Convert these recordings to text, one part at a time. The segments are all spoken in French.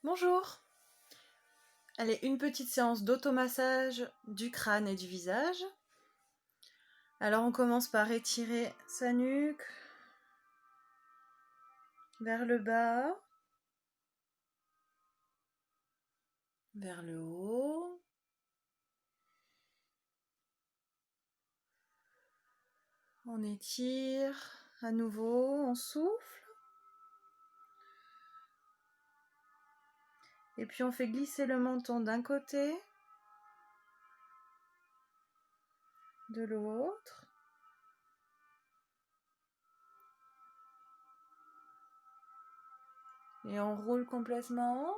Bonjour. Allez, une petite séance d'automassage du crâne et du visage. Alors on commence par étirer sa nuque vers le bas, vers le haut. On étire à nouveau, on souffle. Et puis on fait glisser le menton d'un côté, de l'autre. Et on roule complètement.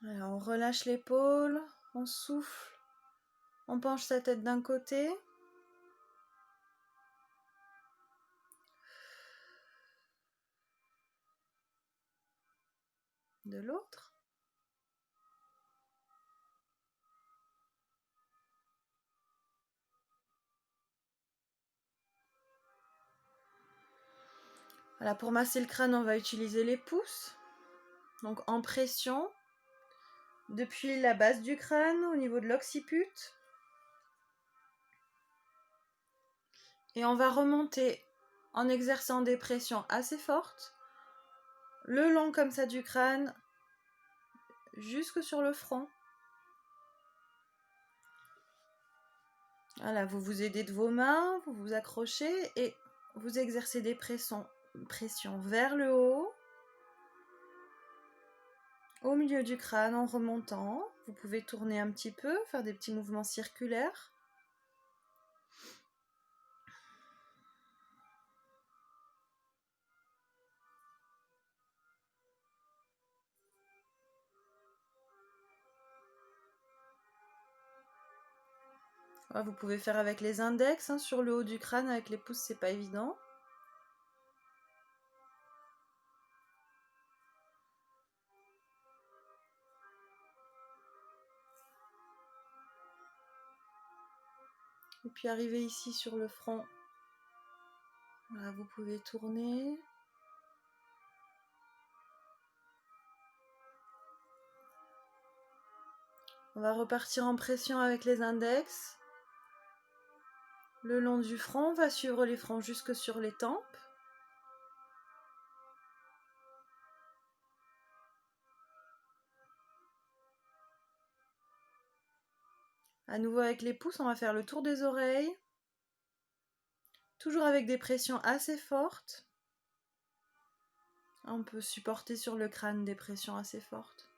Alors on relâche l'épaule, on souffle, on penche sa tête d'un côté. De l'autre. Voilà, pour masser le crâne, on va utiliser les pouces. Donc en pression, depuis la base du crâne, au niveau de l'occiput. Et on va remonter en exerçant des pressions assez fortes, le long comme ça du crâne, jusque sur le front. Voilà, vous vous aidez de vos mains, vous vous accrochez et vous exercez des pressions vers le haut, au milieu du crâne en remontant. Vous pouvez tourner un petit peu, faire des petits mouvements circulaires. Vous pouvez faire avec les index, sur le haut du crâne, avec les pouces, c'est pas évident. Et puis arriver ici sur le front. Voilà, vous pouvez tourner. On va repartir en pression avec les index. Le long du front, on va suivre les fronts jusque sur les tempes. À nouveau avec les pouces, on va faire le tour des oreilles. Toujours avec des pressions assez fortes. On peut supporter sur le crâne des pressions assez fortes.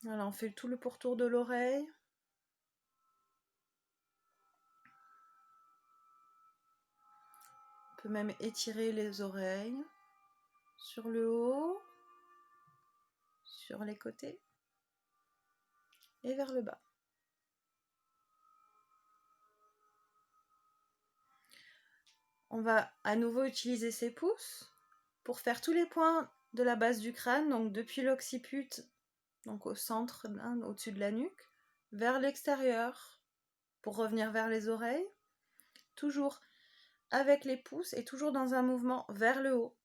Voilà, on fait tout le pourtour de l'oreille. On peut même étirer les oreilles sur le haut, sur les côtés et vers le bas. On va à nouveau utiliser ses pouces pour faire tous les points de la base du crâne, donc depuis l'occiput, donc au centre, au-dessus de la nuque, vers l'extérieur, pour revenir vers les oreilles, toujours avec les pouces et toujours dans un mouvement vers le haut.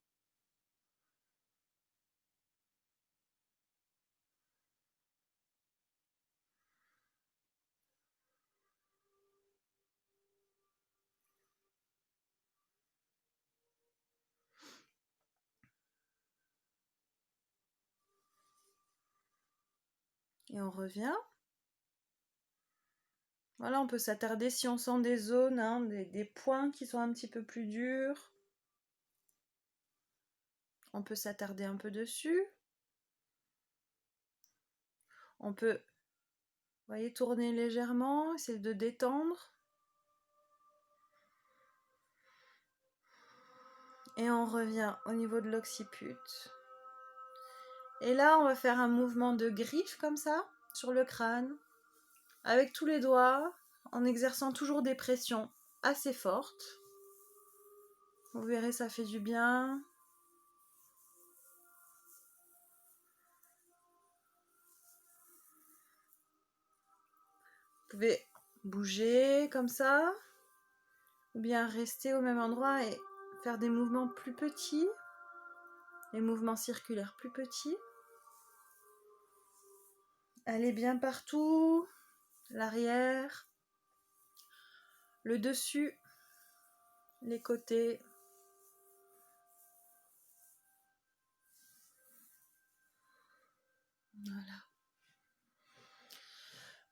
Et on revient. Voilà, on peut s'attarder si on sent des zones, des points qui sont un petit peu plus durs. On peut s'attarder un peu dessus. On peut, vous voyez, tourner légèrement, essayer de détendre. Et on revient au niveau de l'occiput. Et là, on va faire un mouvement de griffe comme ça, sur le crâne, avec tous les doigts, en exerçant toujours des pressions assez fortes. Vous verrez, ça fait du bien. Vous pouvez bouger comme ça, ou bien rester au même endroit et faire des mouvements plus petits, des mouvements circulaires plus petits. Allez bien partout, l'arrière, le dessus, les côtés. Voilà.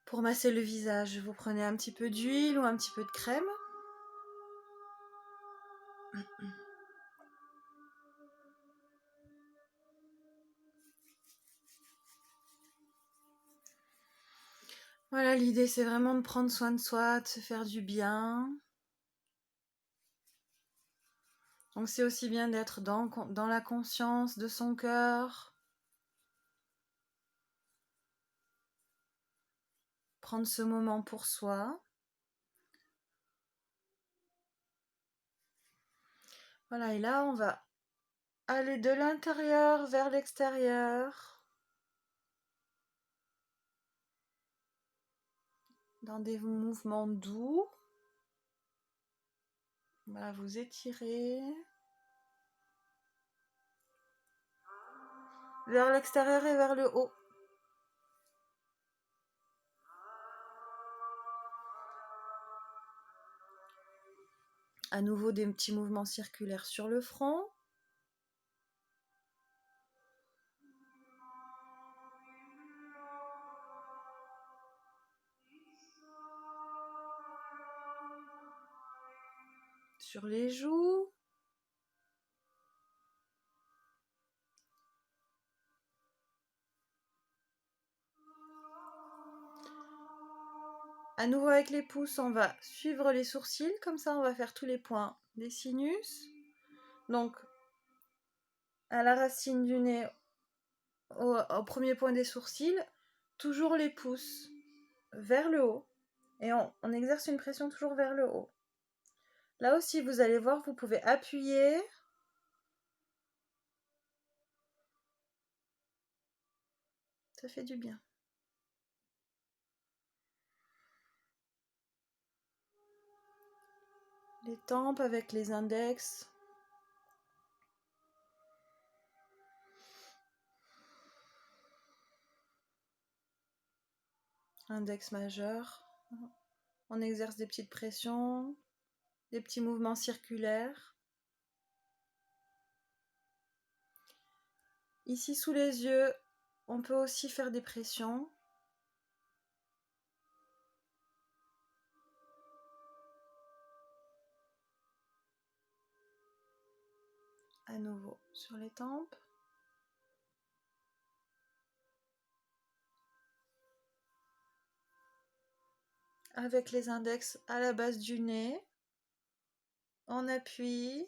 Pour masser le visage, vous prenez un petit peu d'huile ou un petit peu de crème. Voilà, l'idée c'est vraiment de prendre soin de soi, de se faire du bien. Donc c'est aussi bien d'être dans la conscience de son cœur. Prendre ce moment pour soi. Voilà, et là on va aller de l'intérieur vers l'extérieur. Dans des mouvements doux. Voilà, vous étirez. Vers l'extérieur et vers le haut. À nouveau des petits mouvements circulaires sur le front. Sur les joues. À nouveau avec les pouces, on va suivre les sourcils, comme ça on va faire tous les points des sinus. Donc, à la racine du nez, au premier point des sourcils, toujours les pouces vers le haut. Et on exerce une pression toujours vers le haut. Là aussi, vous allez voir, vous pouvez appuyer. Ça fait du bien. Les tempes avec les index. Index majeur. On exerce des petites pressions, des petits mouvements circulaires. Ici, sous les yeux, on peut aussi faire des pressions. À nouveau sur les tempes. Avec les index à la base du nez. On appuie,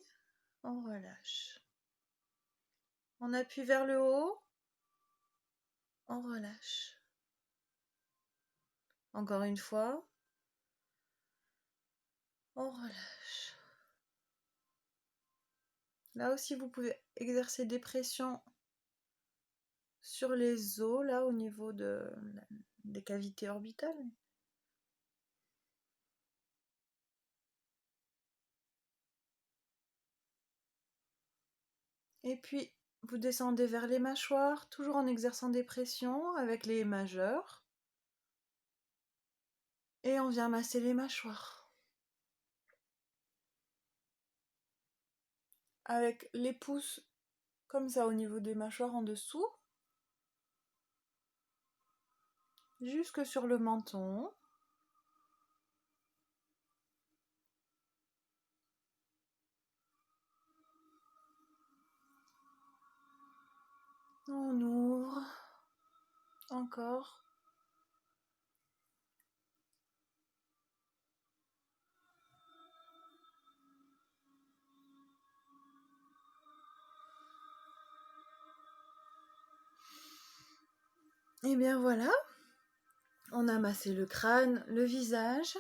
on relâche. On appuie vers le haut, on relâche. Encore une fois, on relâche. Là aussi, vous pouvez exercer des pressions sur les os, là au niveau des cavités orbitales. Et puis, vous descendez vers les mâchoires, toujours en exerçant des pressions avec les majeurs. Et on vient masser les mâchoires. Avec les pouces comme ça au niveau des mâchoires en dessous. Jusque sur le menton. On ouvre. Encore. Et bien voilà. On a massé le crâne, le visage.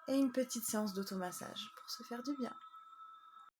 Et une petite séance d'automassage pour se faire du bien.